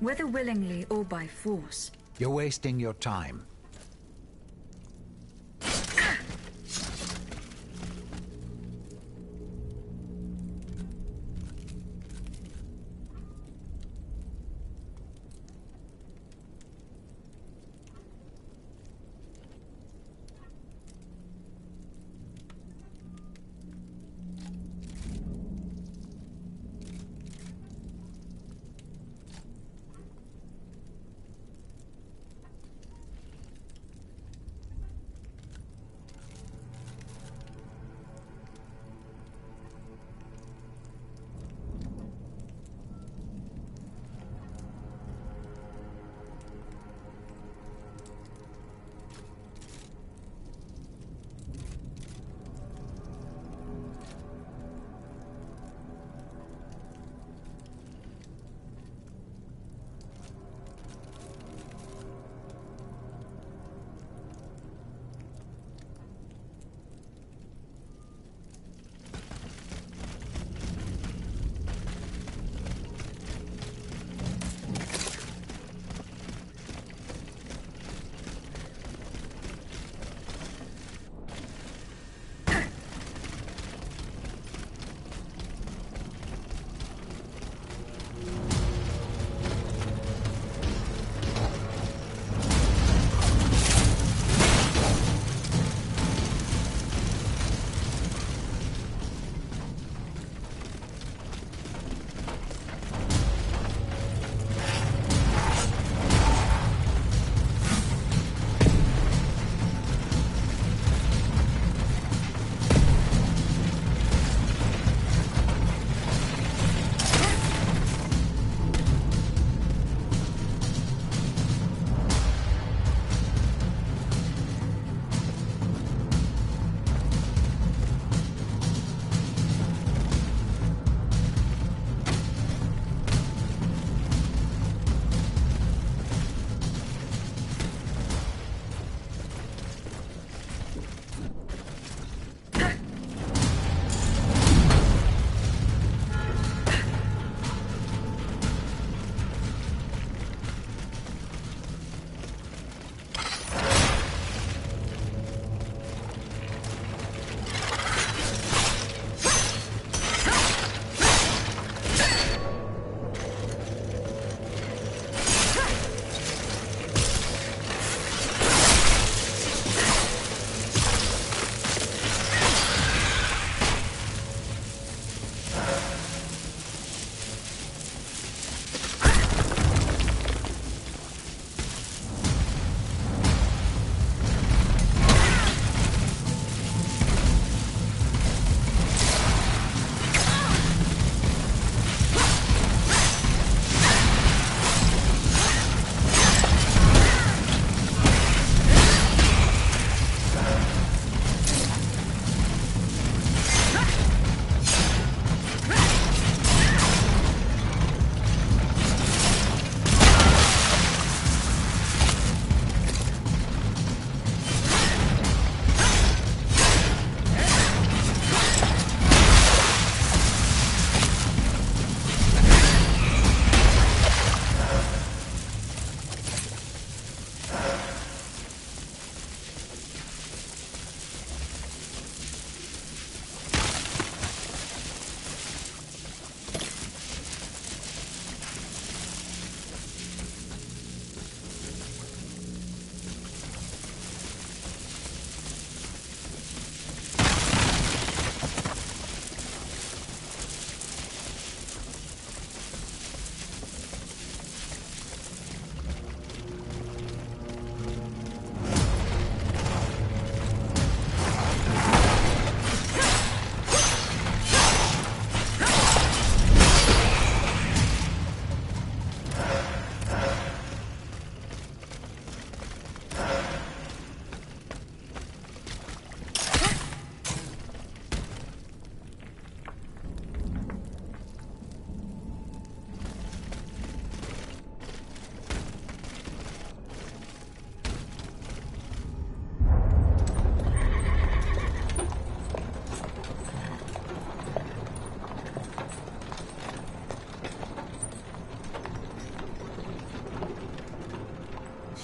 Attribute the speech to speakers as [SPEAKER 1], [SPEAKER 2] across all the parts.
[SPEAKER 1] whether willingly or by force.
[SPEAKER 2] You're wasting your time.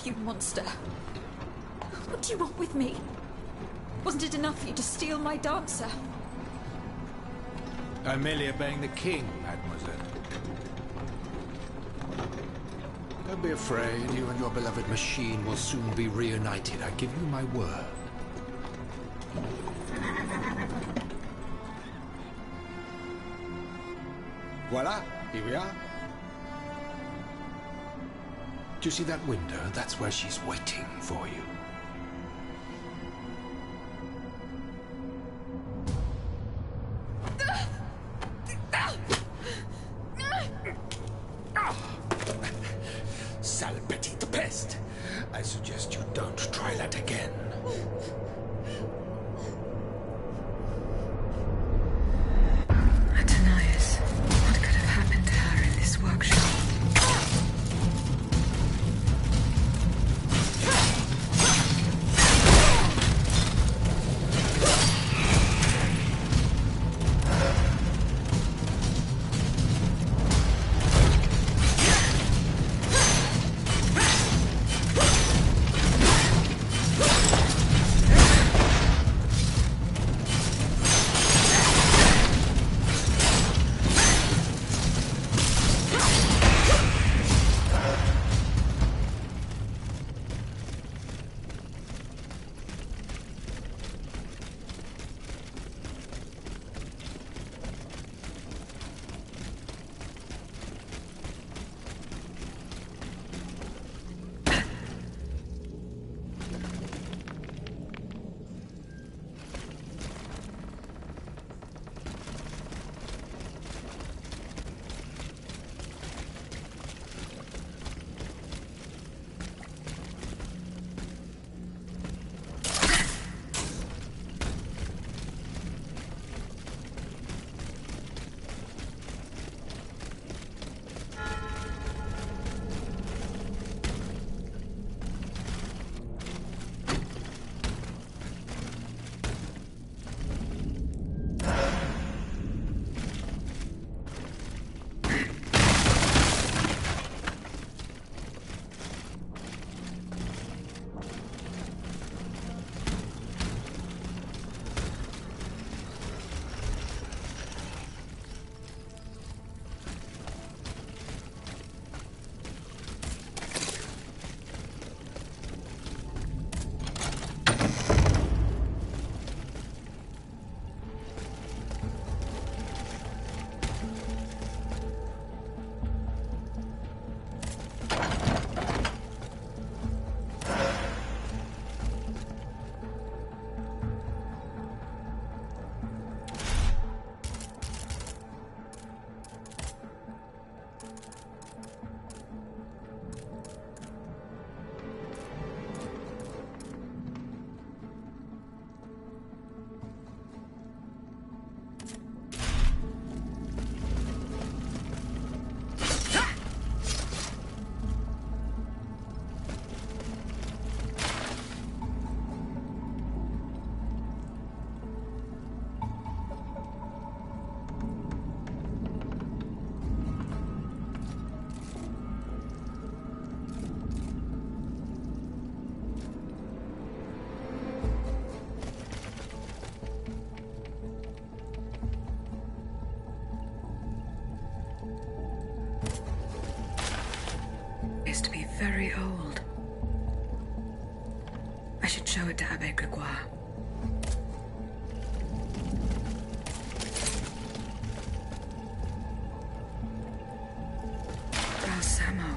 [SPEAKER 1] you monster. What do you want with me? Wasn't it enough for you to steal my dancer?
[SPEAKER 3] I'm merely obeying the king, mademoiselle. Don't be afraid. You and your beloved machine will soon be reunited. I give you my word. Voila, here we are. Do you see that window? That's where she's waiting for you. Sale petite peste. I suggest you don't try that again.
[SPEAKER 1] Atanias, what could have happened to her in this workshop? Is to be very old. I should show it to Abbe Gregoire. Balsamo.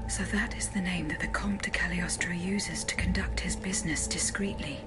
[SPEAKER 1] So that is the name that the Comte de Cagliostro uses to conduct his business discreetly.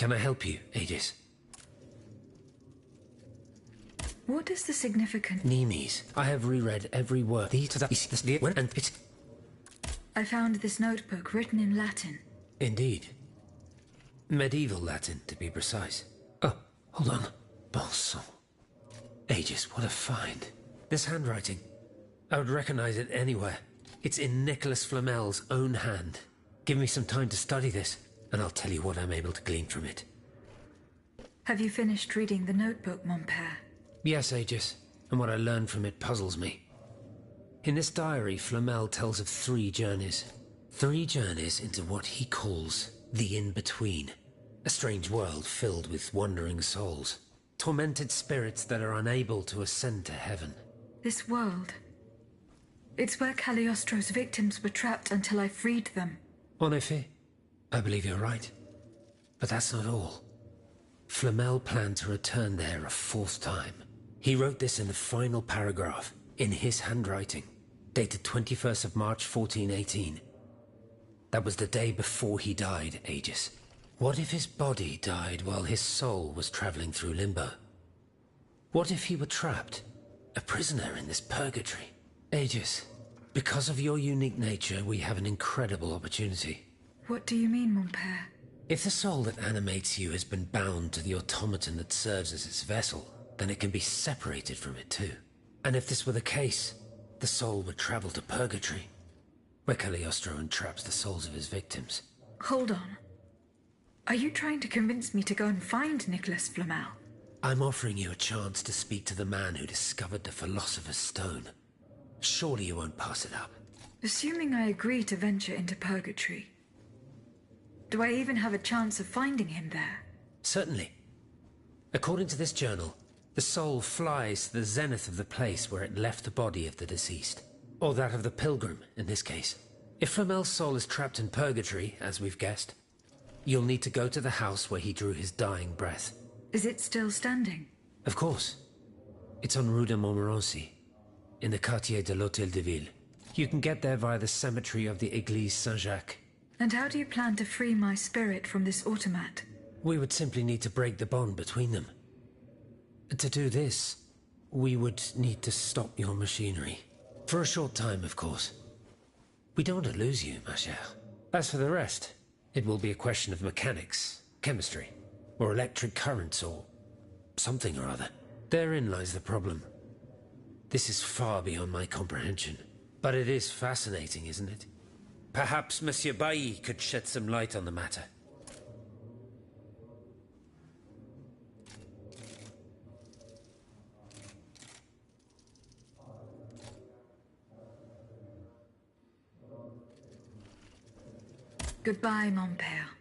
[SPEAKER 4] Can I help you, Aegis?
[SPEAKER 1] What is the significance?
[SPEAKER 4] Nemes. I have reread every word.
[SPEAKER 1] I found this notebook written in Latin.
[SPEAKER 4] Indeed. Medieval Latin, to be precise. Oh, hold on. Bon sang. Aegis, what a find. This handwriting. I would recognize it anywhere. It's in Nicholas Flamel's own hand. Give me some time to study this, and I'll tell you what I'm able to glean from it.
[SPEAKER 1] Have you finished reading the notebook, mon père?
[SPEAKER 4] Yes, Aegis, and what I learned from it puzzles me. In this diary, Flamel tells of 3 journeys. 3 journeys into what he calls the in-between. A strange world filled with wandering souls. Tormented spirits that are unable to ascend to heaven.
[SPEAKER 1] This world. It's where Cagliostro's victims were trapped until I freed them.
[SPEAKER 4] En effet, I believe you're right. But that's not all. Flamel planned to return there a 4th time. He wrote this in the final paragraph, in his handwriting, dated 21st of March 1418. That was the day before he died, Aegis. What if his body died while his soul was traveling through limbo? What if he were trapped, a prisoner in this purgatory? Aegis, because of your unique nature, we have an incredible opportunity.
[SPEAKER 1] What do you mean, mon père?
[SPEAKER 4] If the soul that animates you has been bound to the automaton that serves as its vessel, then it can be separated from it too. And if this were the case, the soul would travel to purgatory, where Cagliostro entraps the souls of his victims.
[SPEAKER 1] Hold on. Are you trying to convince me to go and find Nicholas Flamel?
[SPEAKER 4] I'm offering you a chance to speak to the man who discovered the Philosopher's Stone. Surely you won't pass it up.
[SPEAKER 1] Assuming I agree to venture into purgatory, do I even have a chance of finding him there?
[SPEAKER 4] Certainly. According to this journal, the soul flies to the zenith of the place where it left the body of the deceased. Or that of the pilgrim, in this case. If Flamel's soul is trapped in purgatory, as we've guessed, you'll need to go to the house where he drew his dying breath.
[SPEAKER 1] Is it still standing?
[SPEAKER 4] Of course. It's on Rue de Montmorency, in the quartier de l'Hôtel de Ville. You can get there via the cemetery of the Église Saint-Jacques.
[SPEAKER 1] And how do you plan to free my spirit from this automat?
[SPEAKER 4] We would simply need to break the bond between them. To do this, we would need to stop your machinery. For a short time, of course. We don't want to lose you, ma chère. As for the rest, it will be a question of mechanics, chemistry, or electric currents, or something or other. Therein lies the problem. This is far beyond my comprehension. But it is fascinating, isn't it? Perhaps Monsieur Bailly could shed some light on the matter.
[SPEAKER 1] Goodbye, mon père.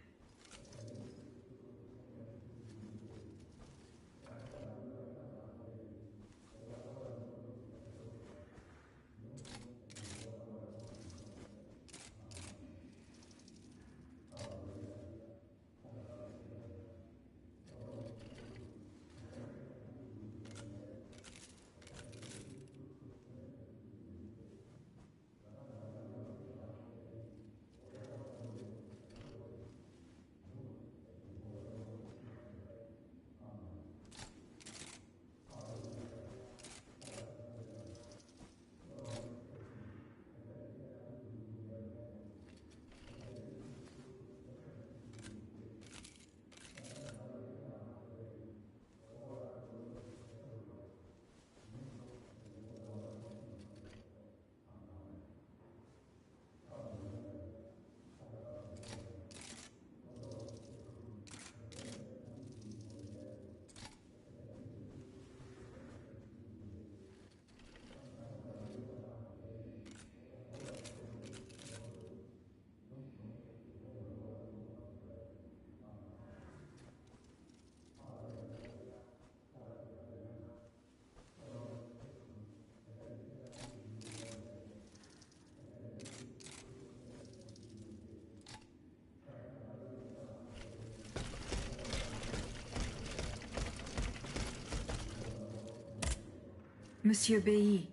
[SPEAKER 1] Monsieur Bailly,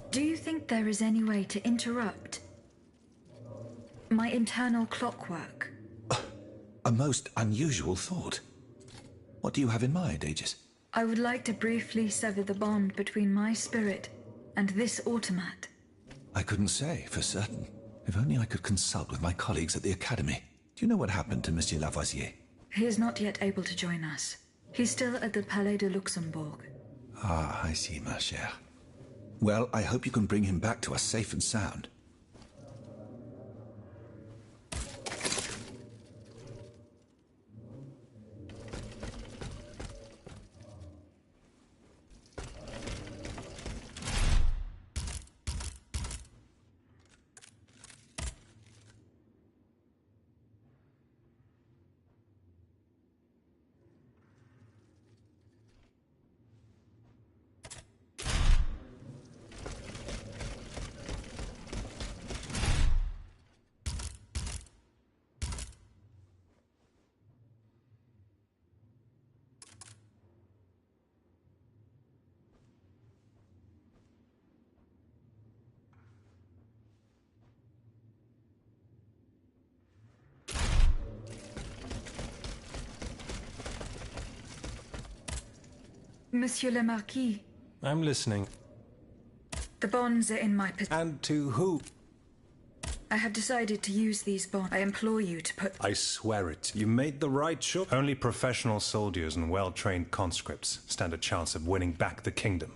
[SPEAKER 1] do you think there is any way to interrupt my internal clockwork?
[SPEAKER 5] A most unusual thought. What do you have in mind, Aegis?
[SPEAKER 1] I would like to briefly sever the bond between my spirit and this automat.
[SPEAKER 5] I couldn't say for certain. If only I could consult with my colleagues at the Academy. Do you know what happened to Monsieur Lavoisier?
[SPEAKER 1] He is not yet able to join us. He's still at the Palais de Luxembourg.
[SPEAKER 5] Ah, I see, ma chère. Well, I hope you can bring him back to us safe and sound.
[SPEAKER 1] Monsieur le Marquis,
[SPEAKER 6] I'm listening.
[SPEAKER 1] the bonds are in my possession.
[SPEAKER 6] And to who?
[SPEAKER 1] I have decided to use these bonds. I implore you to put...
[SPEAKER 6] I swear it. You made the right choice. Only professional soldiers and well-trained conscripts stand a chance of winning back the kingdom.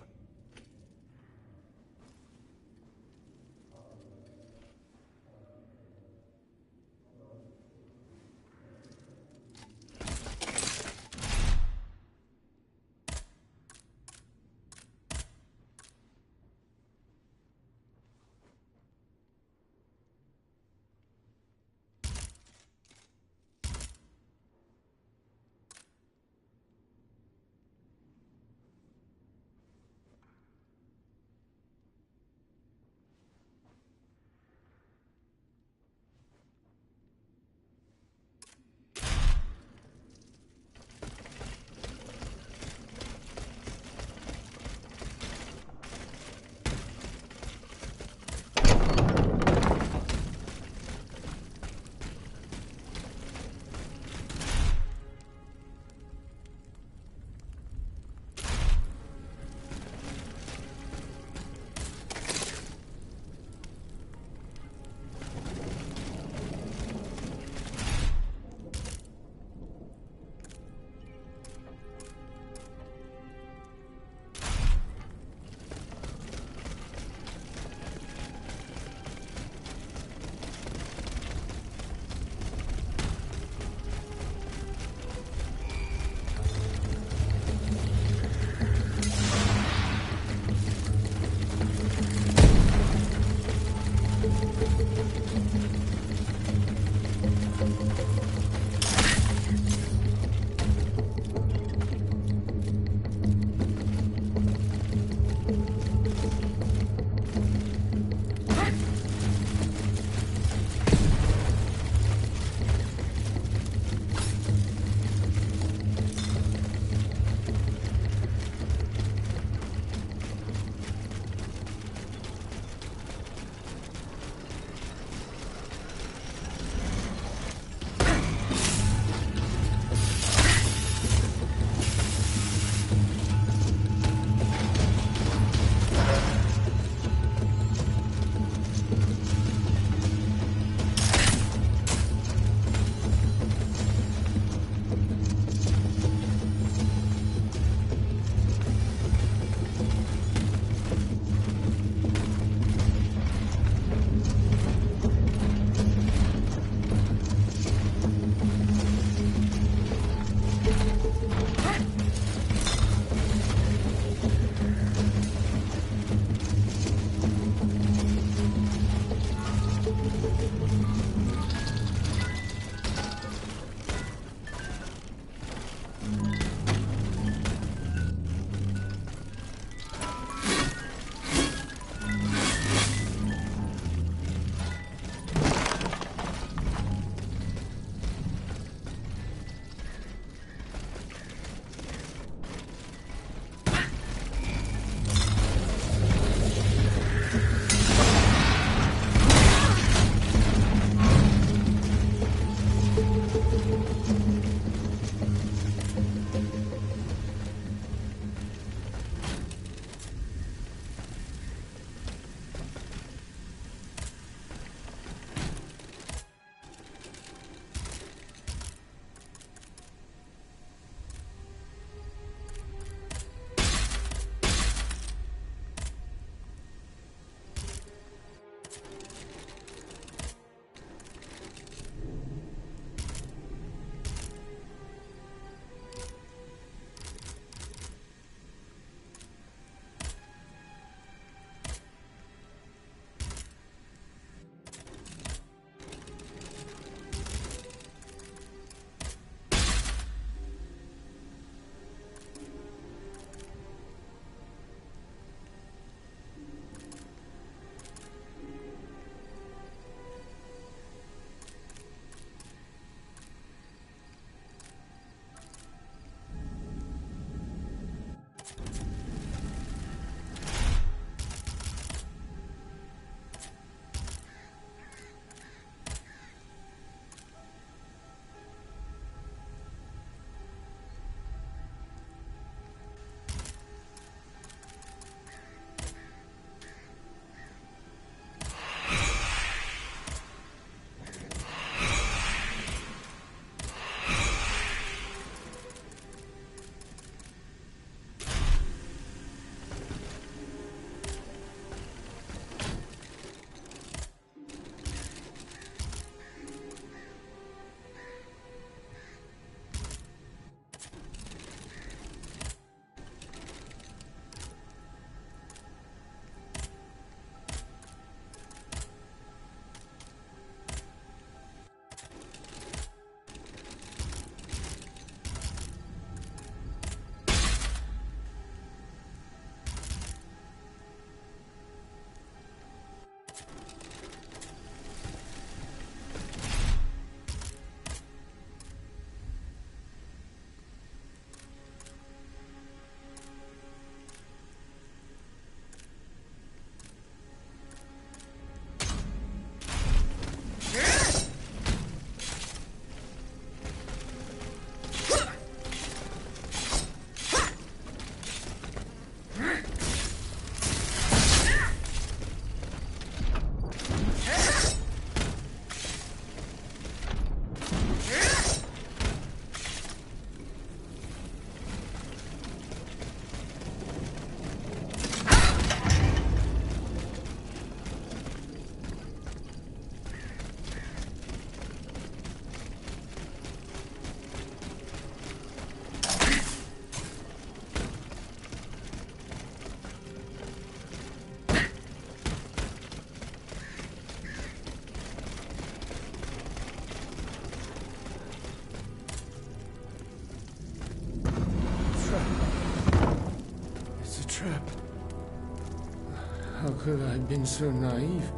[SPEAKER 7] How could I have been so naive?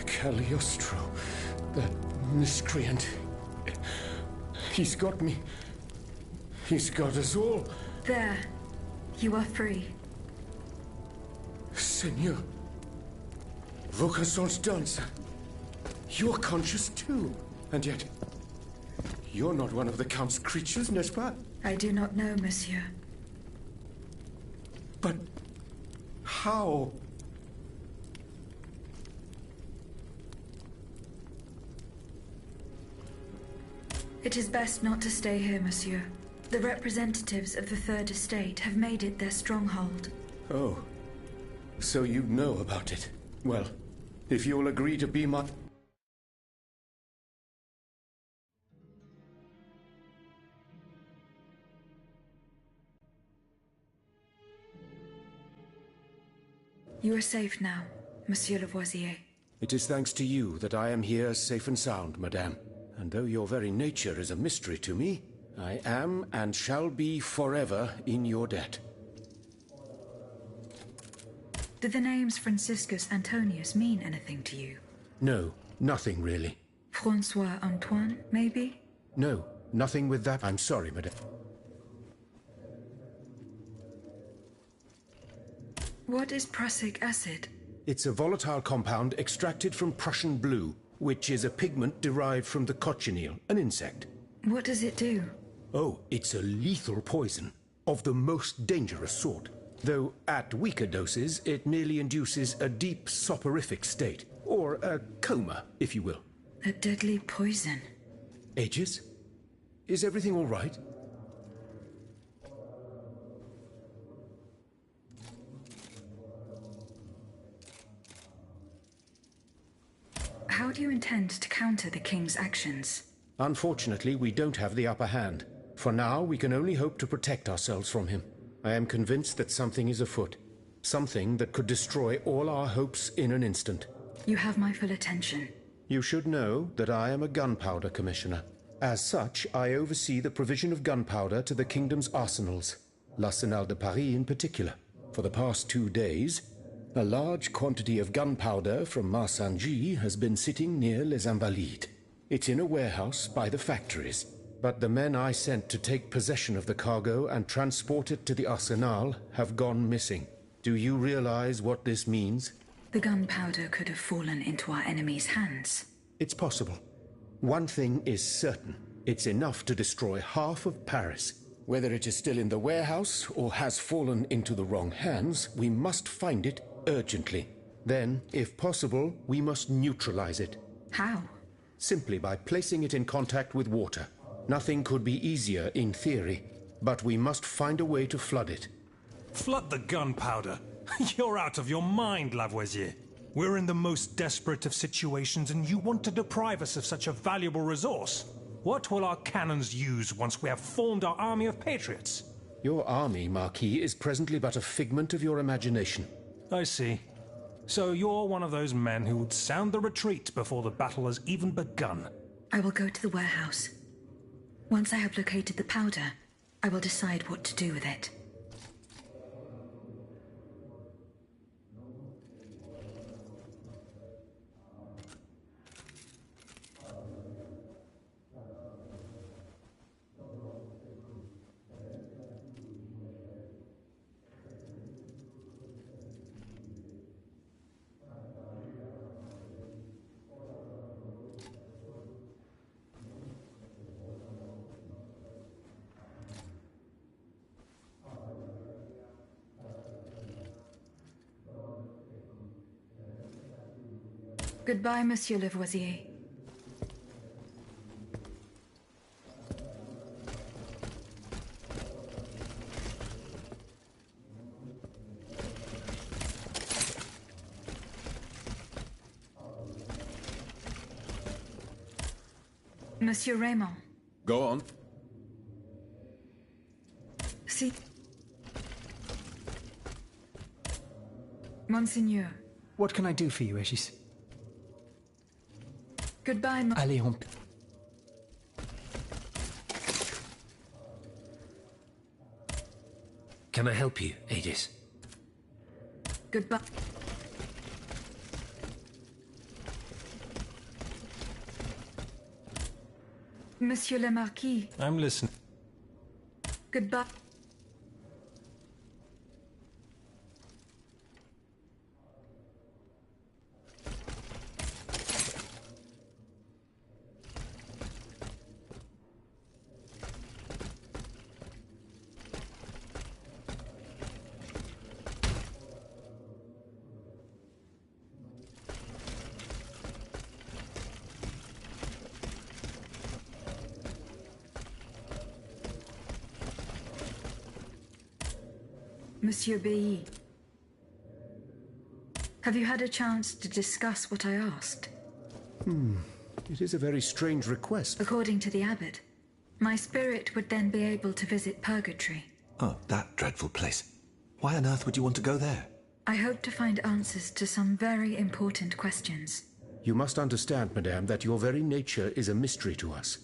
[SPEAKER 7] Cagliostro, that miscreant. He's got me. He's got us all.
[SPEAKER 1] There. You are free.
[SPEAKER 7] Senor. Vaucanson's dancer. You're conscious too. And yet, you're not one of the Count's creatures, n'est-ce pas?
[SPEAKER 1] I do not know, monsieur.
[SPEAKER 7] But how?
[SPEAKER 1] It is best not to stay here, monsieur. The representatives of the Third Estate have made it their stronghold.
[SPEAKER 7] Oh. So you know about it. Well, if you'll agree to be my...
[SPEAKER 1] You are safe now, Monsieur Lavoisier.
[SPEAKER 7] It is thanks to you that I am here safe and sound, madame. And though your very nature is a mystery to me, I am and shall be forever in your debt.
[SPEAKER 1] Do the names Franciscus Antonius mean anything to you?
[SPEAKER 7] No, nothing really.
[SPEAKER 1] Francois Antoine, maybe?
[SPEAKER 7] No, nothing with that. I'm sorry, madame.
[SPEAKER 1] What is prussic acid?
[SPEAKER 7] It's a volatile compound extracted from Prussian blue, which is a pigment derived from the cochineal, an insect.
[SPEAKER 1] What does it do?
[SPEAKER 7] Oh, it's a lethal poison, of the most dangerous sort. Though at weaker doses, it merely induces a deep soporific state, or a coma, if you will.
[SPEAKER 1] A deadly poison.
[SPEAKER 7] Aegis? Is everything all right?
[SPEAKER 1] How do you intend to counter the King's actions?
[SPEAKER 7] Unfortunately, we don't have the upper hand. For now, we can only hope to protect ourselves from him. I am convinced that something is afoot. Something that could destroy all our hopes in an instant.
[SPEAKER 1] You have my full attention.
[SPEAKER 7] You should know that I am a gunpowder commissioner. As such, I oversee the provision of gunpowder to the kingdom's arsenals, l'Arsenal de Paris in particular. For the past 2 days, a large quantity of gunpowder from Marsangy has been sitting near Les Invalides. It's in a warehouse by the factories. But the men I sent to take possession of the cargo and transport it to the Arsenal have gone missing. Do you realize what this means?
[SPEAKER 1] The gunpowder could have fallen into our enemy's hands.
[SPEAKER 7] It's possible. One thing is certain. It's enough to destroy half of Paris. Whether it is still in the warehouse or has fallen into the wrong hands, we must find it urgently. Then, if possible, we must neutralize it.
[SPEAKER 1] How?
[SPEAKER 7] Simply by placing it in contact with water. Nothing could be easier in theory, but we must find a way to flood it.
[SPEAKER 6] Flood the gunpowder? You're out of your mind, Lavoisier. We're in the most desperate of situations, and you want to deprive us of such a valuable resource. What will our cannons use once we have formed our army of patriots?
[SPEAKER 7] Your army, Marquis, is presently but a figment of your imagination.
[SPEAKER 6] I see. So you're one of those men who would sound the retreat before the battle has even begun.
[SPEAKER 1] I will go to the warehouse. Once I have located the powder, I will decide what to do with it. Goodbye, Monsieur Lavoisier. Monsieur Raymond.
[SPEAKER 3] Go on.
[SPEAKER 1] See. Monseigneur.
[SPEAKER 8] What can I do for you, Aegis?
[SPEAKER 1] Goodbye,
[SPEAKER 8] Allez, on...
[SPEAKER 4] Can I help you, Aegis?
[SPEAKER 1] Goodbye. Monsieur le Marquis.
[SPEAKER 6] I'm listening.
[SPEAKER 1] Goodbye. Monsieur Bailly. Have you had a chance to discuss what I asked?
[SPEAKER 7] It is a very strange request.
[SPEAKER 1] According to the abbot, my spirit would then be able to visit Purgatory.
[SPEAKER 5] Oh, that dreadful place. Why on earth would you want to go there?
[SPEAKER 1] I hope to find answers to some very important questions.
[SPEAKER 7] You must understand, madame, that your very nature is a mystery to us.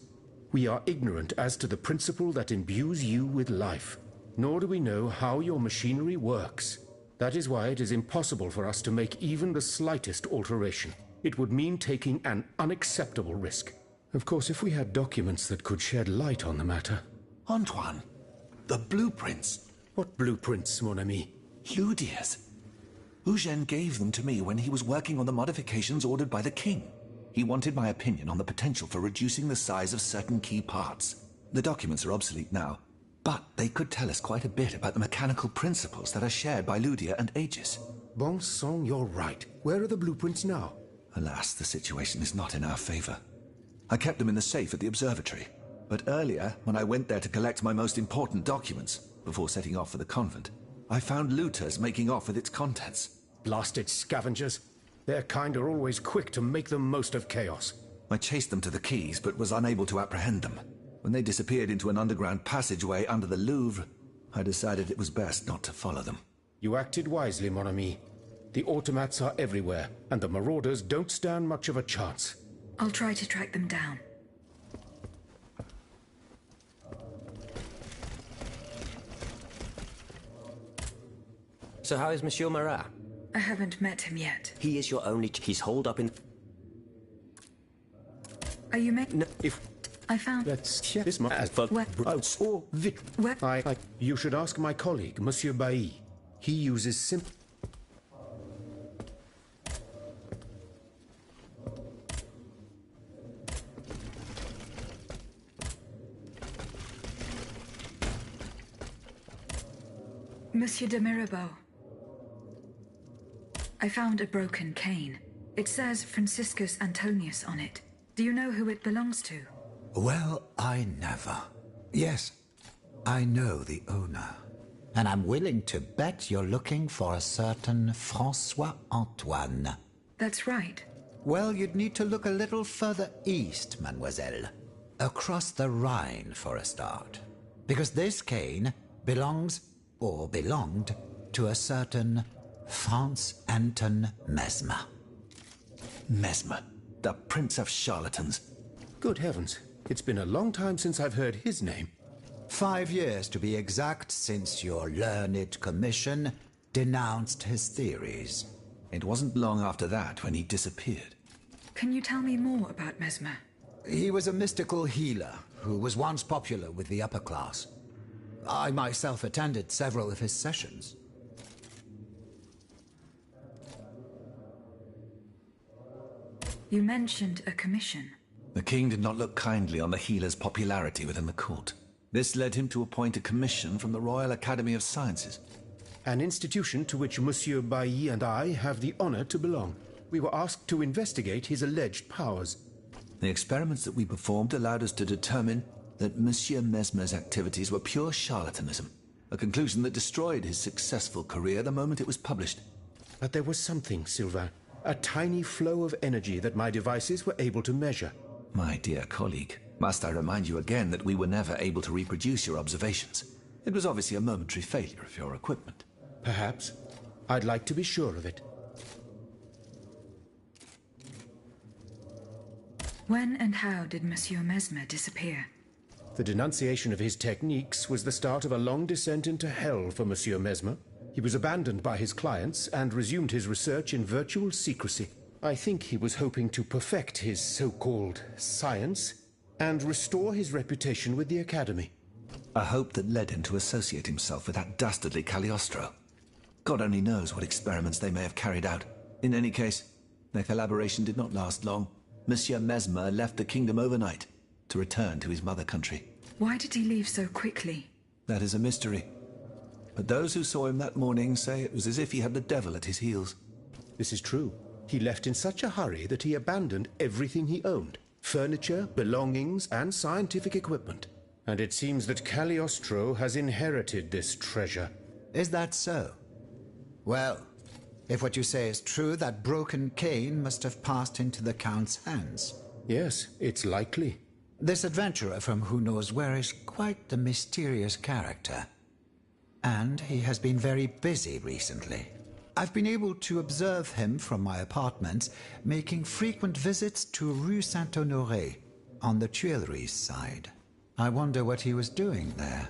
[SPEAKER 7] We are ignorant as to the principle that imbues you with life, nor do we know how your machinery works. That is why it is impossible for us to make even the slightest alteration. It would mean taking an unacceptable risk. Of course, if we had documents that could shed light on the matter.
[SPEAKER 5] Antoine, the blueprints.
[SPEAKER 7] What blueprints, mon ami?
[SPEAKER 5] Ludia's. Eugène gave them to me when he was working on the modifications ordered by the king. He wanted my opinion on the potential for reducing the size of certain key parts. The documents are obsolete now, but they could tell us quite a bit about the mechanical principles that are shared by Ludia and Aegis.
[SPEAKER 7] Bon sang, you're right. Where are the blueprints now?
[SPEAKER 5] Alas, the situation is not in our favor. I kept them in the safe at the observatory, but earlier, when I went there to collect my most important documents, before setting off for the convent, I found looters making off with its contents.
[SPEAKER 7] Blasted scavengers. Their kind are always quick to make the most of chaos.
[SPEAKER 5] I chased them to the quays, but was unable to apprehend them. When they disappeared into an underground passageway under the Louvre, I decided it was best not to follow them.
[SPEAKER 7] You acted wisely, mon ami. The automats are everywhere, and the marauders don't stand much of a chance.
[SPEAKER 1] I'll try to track them down.
[SPEAKER 9] So how is Monsieur Marat?
[SPEAKER 1] I haven't met him yet.
[SPEAKER 9] He is your only... He's holed up in...
[SPEAKER 1] Are you making...
[SPEAKER 9] No, if...
[SPEAKER 1] I found...
[SPEAKER 7] Let's check this as for...
[SPEAKER 1] Where?
[SPEAKER 7] Where? You should ask my colleague, Monsieur Bailly. He uses simple...
[SPEAKER 1] Monsieur de Mirabeau. I found a broken cane. It says Franciscus Antonius on it. Do you know who it belongs to?
[SPEAKER 2] Well, I never. Yes, I know the owner. And I'm willing to bet you're looking for a certain François Antoine.
[SPEAKER 1] That's right.
[SPEAKER 2] Well, you'd need to look a little further east, mademoiselle. Across the Rhine for a start. Because this cane belongs, or belonged, to a certain Franz Anton Mesmer.
[SPEAKER 5] Mesmer, the prince of charlatans.
[SPEAKER 7] Good heavens, it's been a long time since I've heard his name.
[SPEAKER 2] 5 years to be exact since your learned commission denounced his theories.
[SPEAKER 5] It wasn't long after that when he disappeared.
[SPEAKER 1] Can you tell me more about Mesmer?
[SPEAKER 2] He was a mystical healer who was once popular with the upper class. I myself attended several of his sessions.
[SPEAKER 1] You mentioned a commission.
[SPEAKER 5] The king did not look kindly on the healer's popularity within the court. This led him to appoint a commission from the Royal Academy of Sciences.
[SPEAKER 7] An institution to which Monsieur Bailly and I have the honor to belong. We were asked to investigate his alleged powers.
[SPEAKER 5] The experiments that we performed allowed us to determine that Monsieur Mesmer's activities were pure charlatanism, a conclusion that destroyed his successful career the moment it was published.
[SPEAKER 7] But there was something, Sylvain. A tiny flow of energy that my devices were able to measure.
[SPEAKER 5] My dear colleague, must I remind you again that we were never able to reproduce your observations? It was obviously a momentary failure of your equipment.
[SPEAKER 7] Perhaps. I'd like to be sure of it.
[SPEAKER 1] When and how did Monsieur Mesmer disappear?
[SPEAKER 7] The denunciation of his techniques was the start of a long descent into hell for Monsieur Mesmer. He was abandoned by his clients and resumed his research in virtual secrecy. I think he was hoping to perfect his so-called science and restore his reputation with the Academy.
[SPEAKER 5] A hope that led him to associate himself with that dastardly Cagliostro. God only knows what experiments they may have carried out. In any case, their collaboration did not last long. Monsieur Mesmer left the kingdom overnight to return to his mother country.
[SPEAKER 1] Why did he leave so quickly?
[SPEAKER 5] That is a mystery. But those who saw him that morning say it was as if he had the devil at his heels.
[SPEAKER 7] This is true. He left in such a hurry that he abandoned everything he owned. Furniture, belongings, and scientific equipment. And it seems that Cagliostro has inherited this treasure.
[SPEAKER 2] Is that so? Well, if what you say is true, that broken cane must have passed into the Count's hands.
[SPEAKER 7] Yes, it's likely.
[SPEAKER 2] This adventurer from who knows where is quite a mysterious character. And he has been very busy recently. I've been able to observe him from my apartments, making frequent visits to Rue Saint-Honoré, on the Tuileries side. I wonder what he was doing there.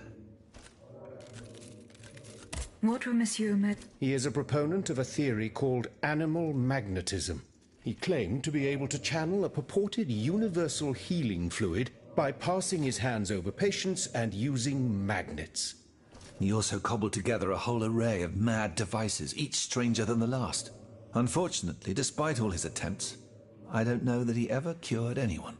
[SPEAKER 1] What were Monsieur
[SPEAKER 7] He is a proponent of a theory called animal magnetism. He claimed to be able to channel a purported universal healing fluid by passing his hands over patients and using magnets.
[SPEAKER 5] He also cobbled together a whole array of mad devices, each stranger than the last. Unfortunately, despite all his attempts, I don't know that he ever cured anyone.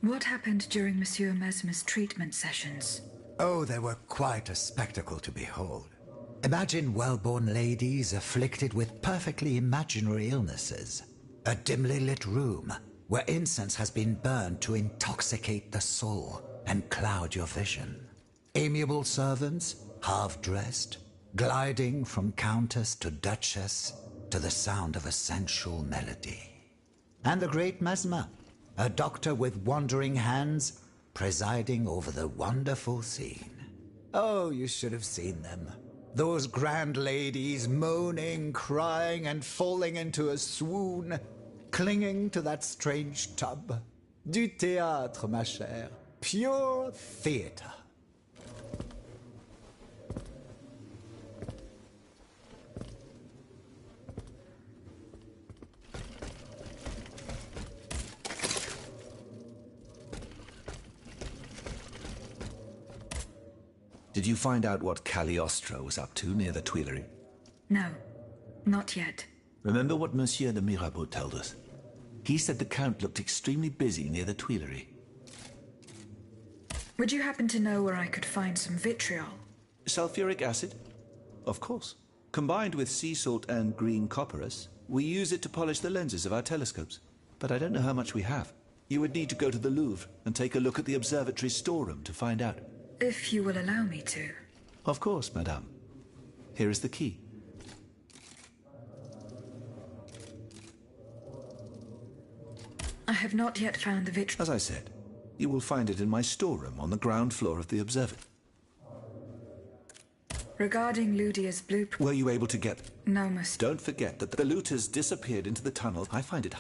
[SPEAKER 1] What happened during Monsieur Mesmer's treatment sessions?
[SPEAKER 2] Oh, they were quite a spectacle to behold. Imagine well-born ladies afflicted with perfectly imaginary illnesses. A dimly lit room where incense has been burned to intoxicate the soul and cloud your vision. Amiable servants, half-dressed, gliding from countess to duchess to the sound of a sensual melody. And the great Mesmer, a doctor with wandering hands, presiding over the wonderful scene. Oh, you should have seen them. Those grand ladies moaning, crying, and falling into a swoon, clinging to that strange tub. Du théâtre, ma chère. Pure theatre.
[SPEAKER 5] Did you find out what Cagliostro was up to near the Tuileries?
[SPEAKER 1] No, not yet.
[SPEAKER 5] Remember what Monsieur de Mirabeau told us? He said the Count looked extremely busy near the Tuileries.
[SPEAKER 1] Would you happen to know where I could find some vitriol?
[SPEAKER 5] Sulfuric acid? Of course. Combined with sea salt and green copperas, we use it to polish the lenses of our telescopes. But I don't know how much we have. You would need to go to the Louvre and take a look at the observatory's storeroom to find out.
[SPEAKER 1] If you will allow me to.
[SPEAKER 5] Of course, madame. Here is the key.
[SPEAKER 1] I have not yet found the vitriol.
[SPEAKER 5] As I said, you will find it in my storeroom on the ground floor of the observatory.
[SPEAKER 1] Regarding Ludia's blueprint...
[SPEAKER 5] Were you able to get...
[SPEAKER 1] No, monsieur.
[SPEAKER 5] Don't forget that the looters disappeared into the tunnel. I find it...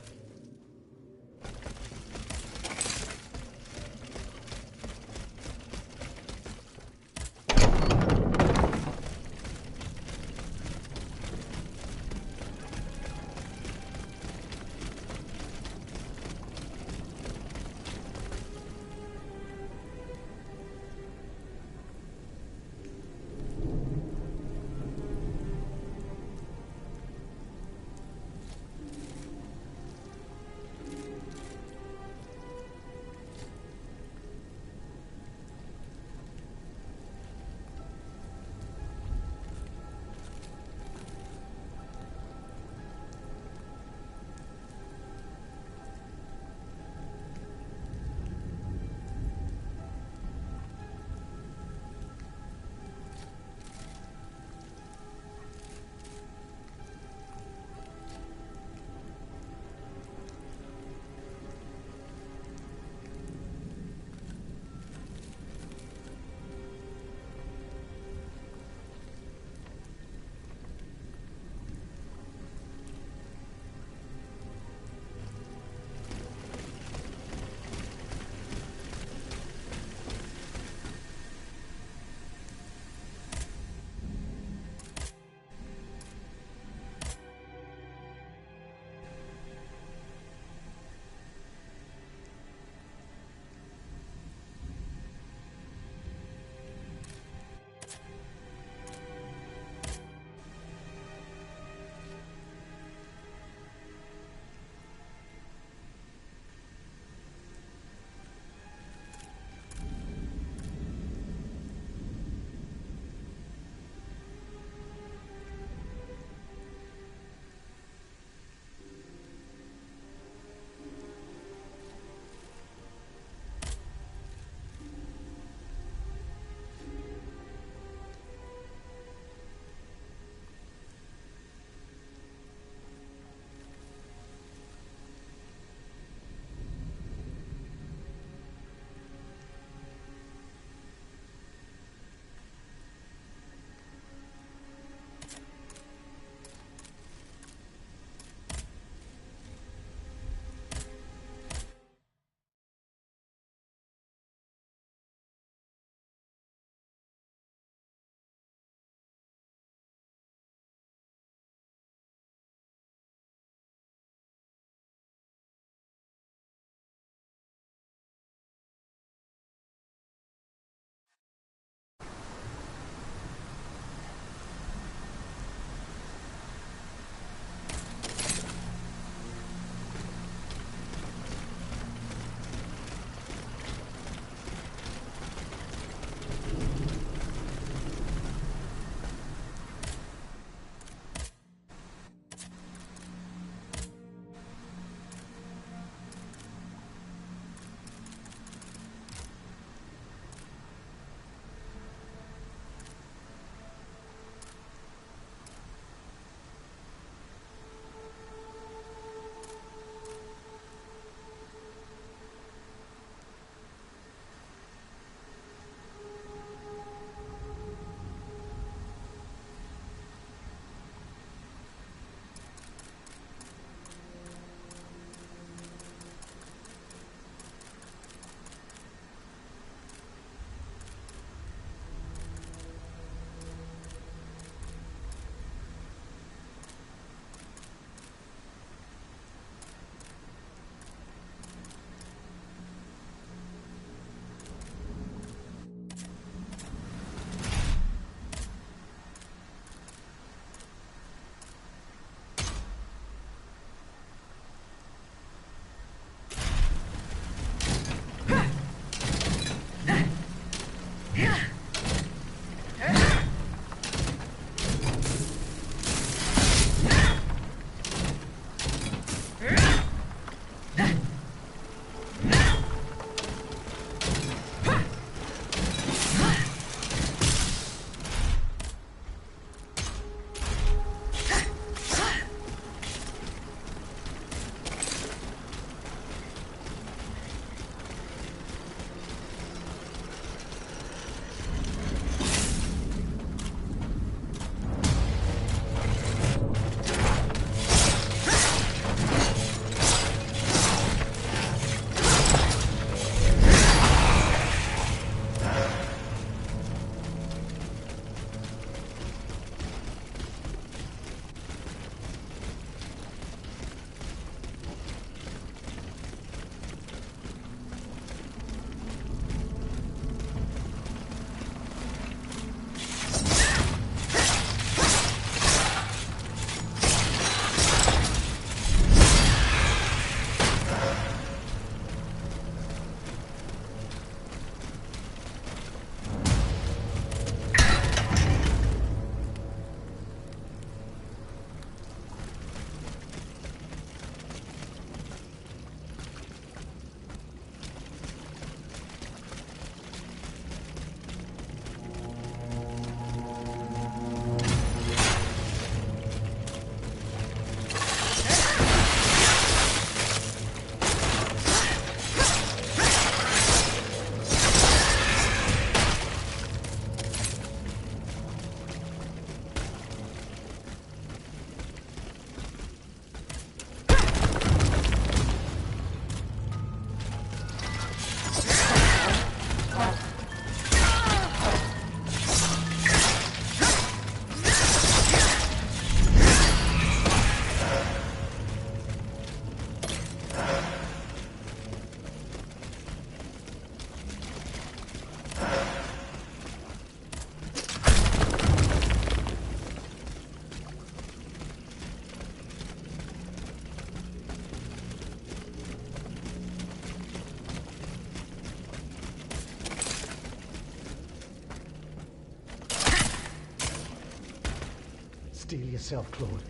[SPEAKER 10] steel yourself, Claude.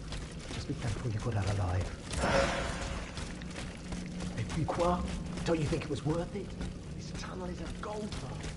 [SPEAKER 10] Just be thankful you got out alive. Et puis quoi? Don't you think it was worth it? This tunnel is a gold mine.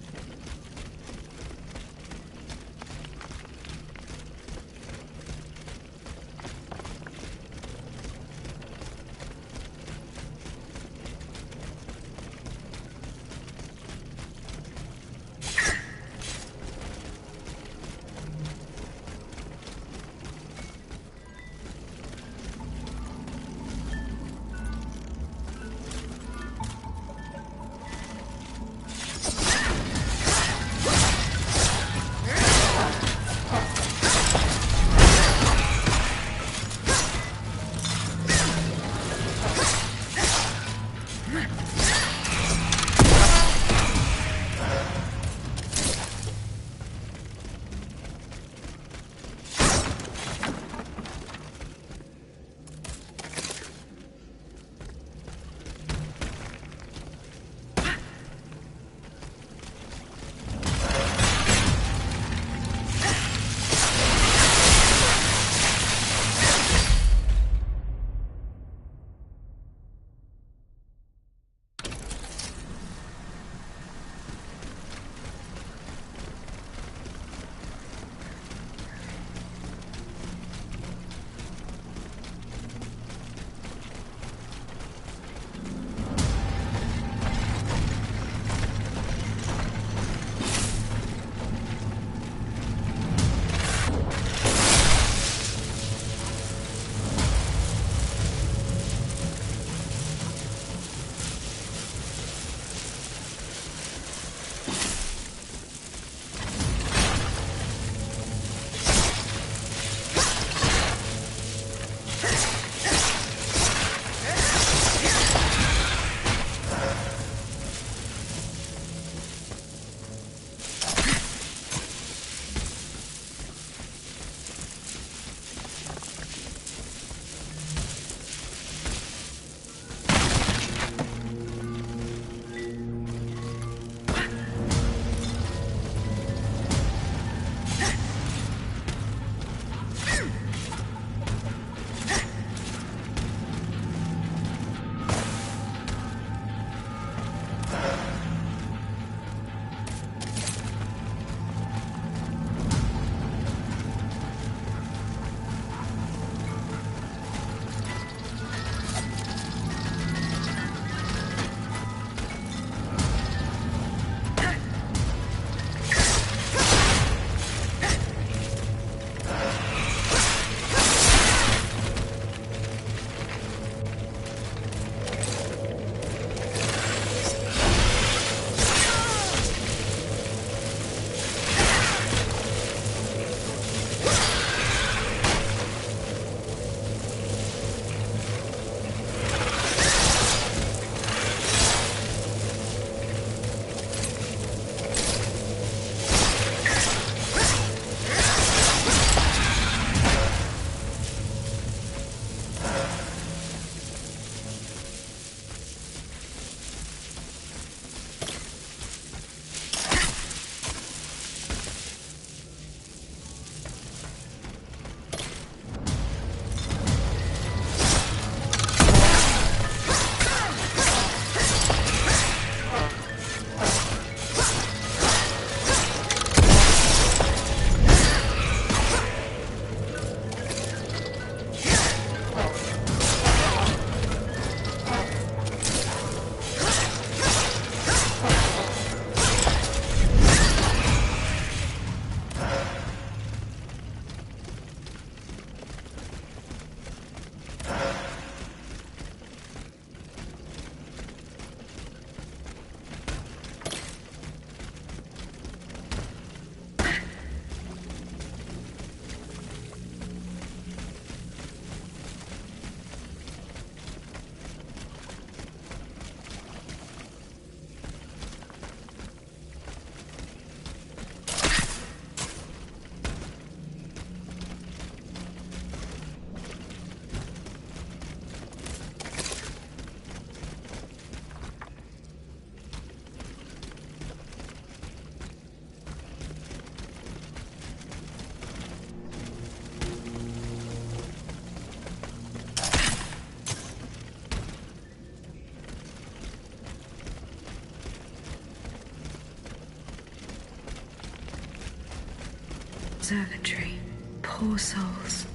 [SPEAKER 1] observatory. Poor souls.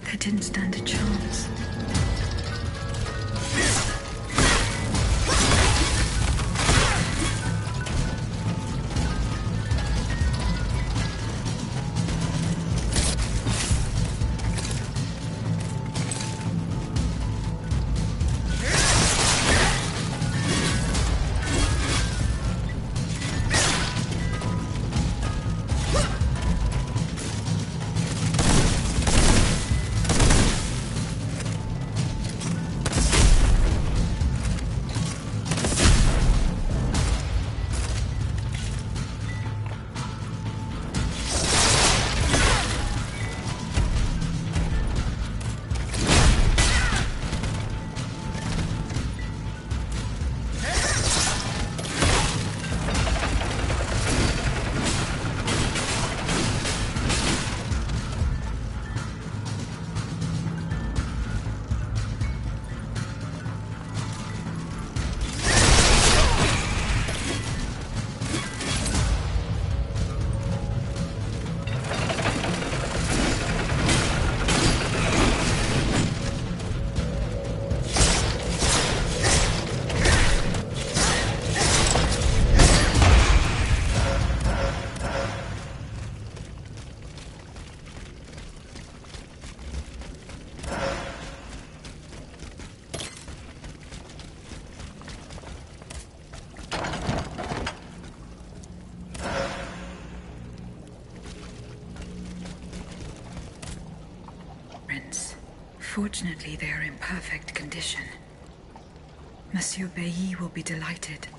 [SPEAKER 1] They didn't stand a chance. Fortunately, they are in perfect condition. Monsieur Bailly will be delighted.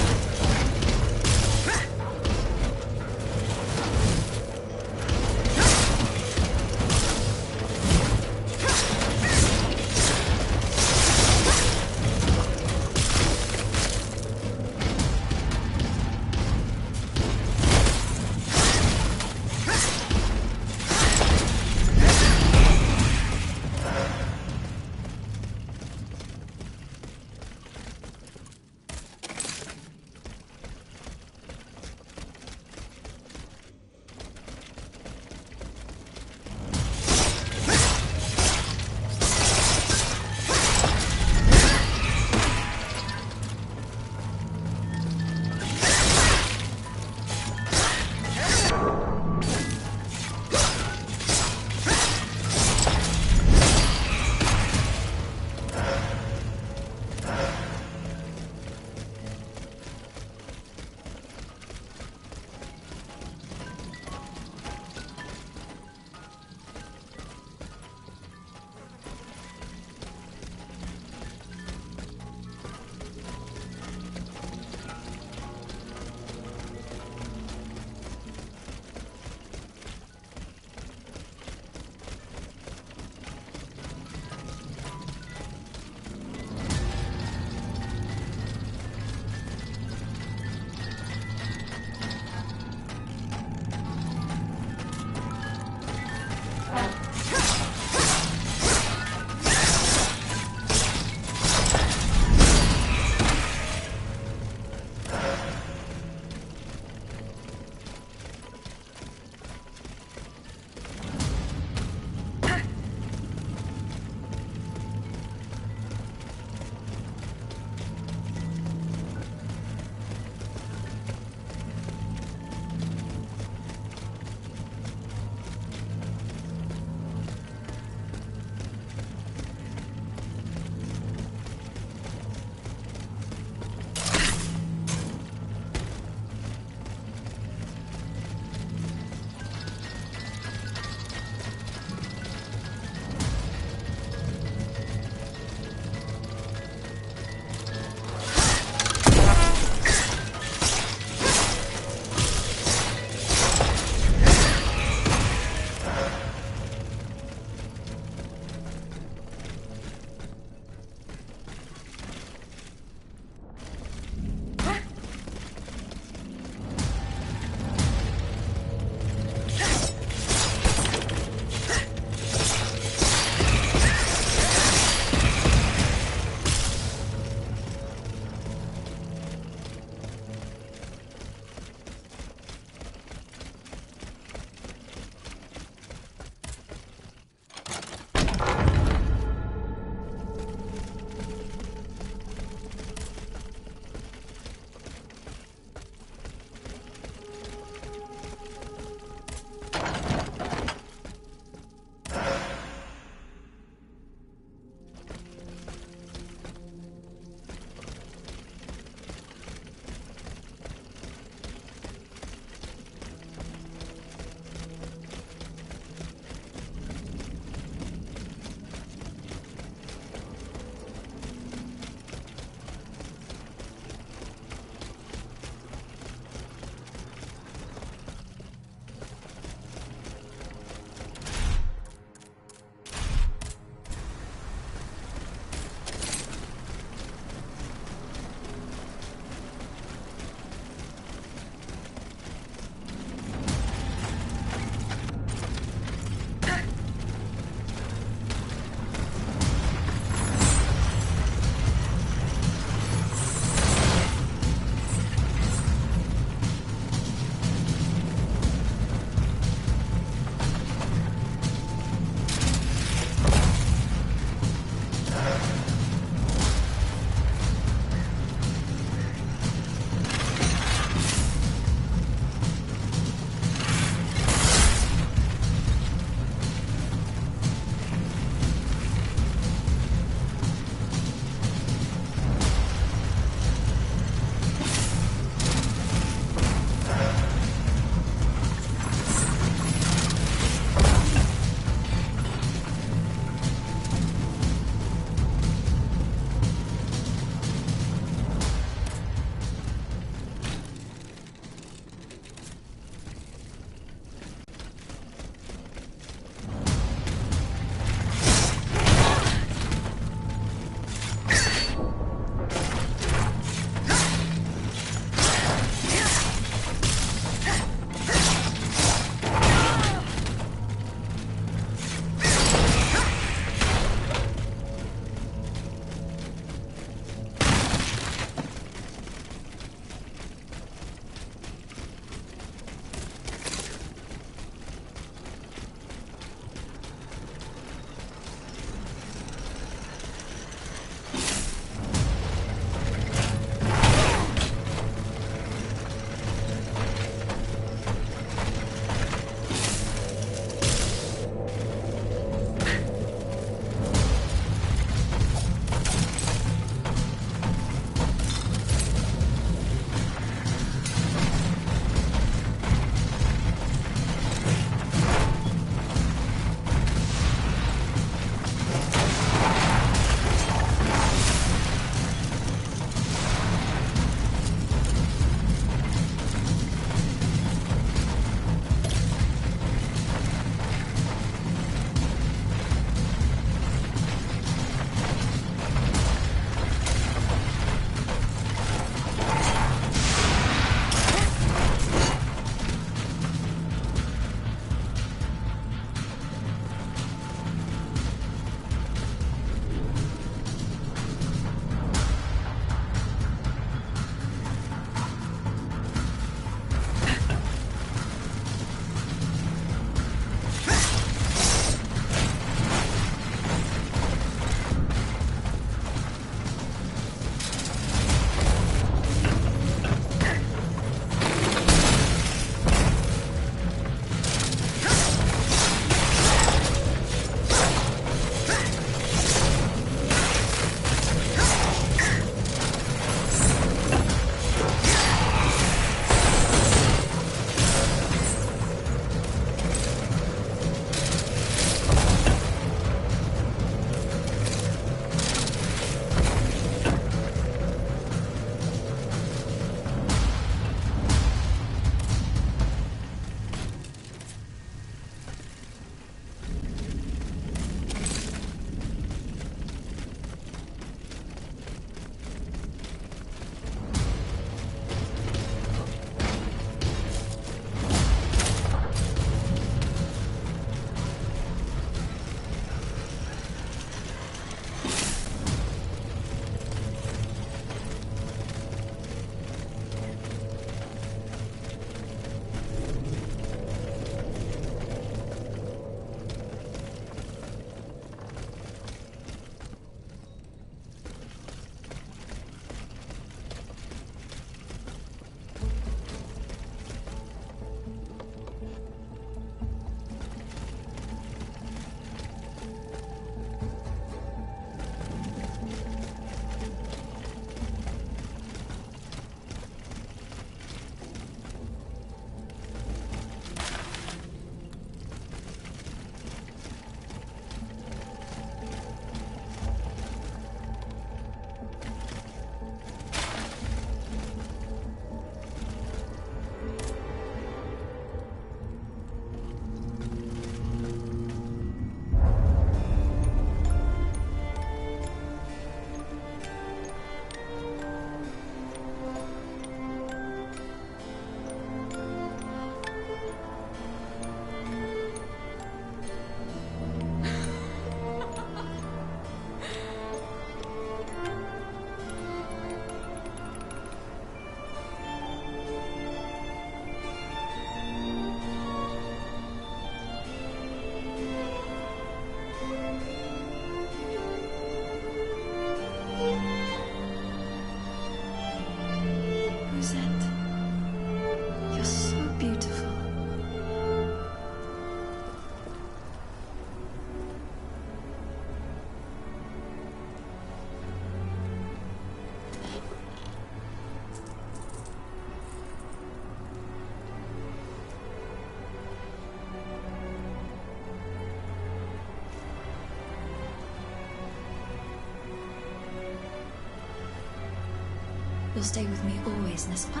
[SPEAKER 1] You'll stay with me always, n'est-ce pas?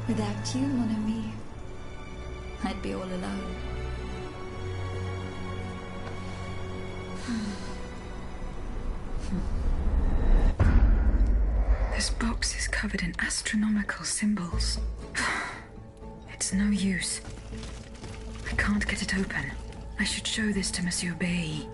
[SPEAKER 1] Without you, mon ami, I'd be all alone. This box is covered in astronomical symbols. It's no use. I can't get it open. I should show this to Monsieur Bay.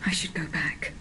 [SPEAKER 1] I should go back.